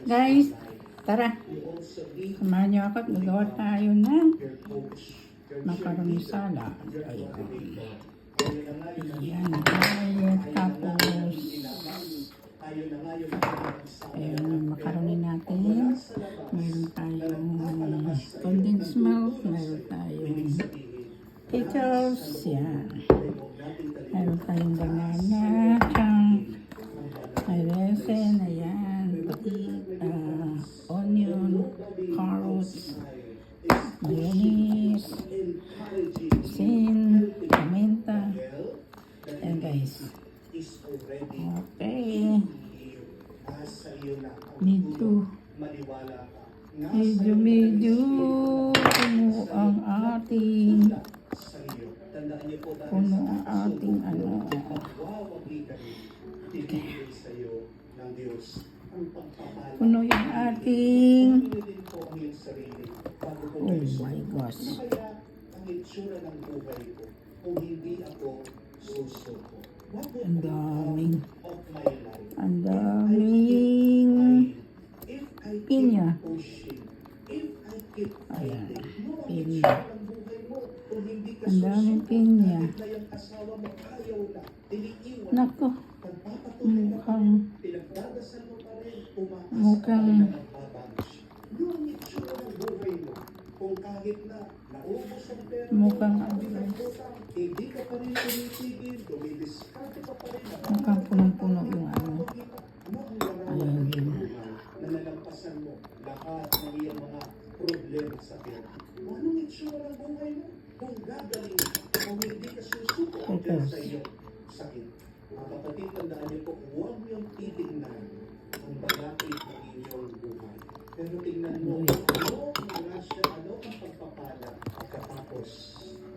Guys, tara. Samahan niyo ako at magawa tayo ng macaroni salad. Ayan. Ayan, guys. Tapos, ayan ang macaroni natin. Meron tayong condensed milk. Meron tayong pickles. Yan. Meron tayong banana, chunk. May resin, ayan, pati onion, carrots, mayonnaise, sin, pimenta. Ayan guys. Okay. Medyo puno ang ating ano. Okay. Puno yung ating oh my gosh. Ang daming pinya. Ayan, pinya. Ang daming pinya. Nako, mukhang mukhang punong-puno yung ano. Ayan yun. Nalalampasan mo lahat ng iyong mga problema sa pera. Anong itsura ng buhay mo? Kung gagaling kung hindi ka susuko sa iyong sakit. Mga kapatid, tandaan niyo po, huwag niyong titignan ang balakid ng inyong buhay. Pero tingnan mo, ano ang rasya, ano ang pagpapala katapos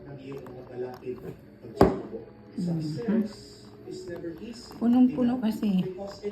ng iyong mga balakid pagsusuko. Success is never easy. Punong-puno kasi. Because it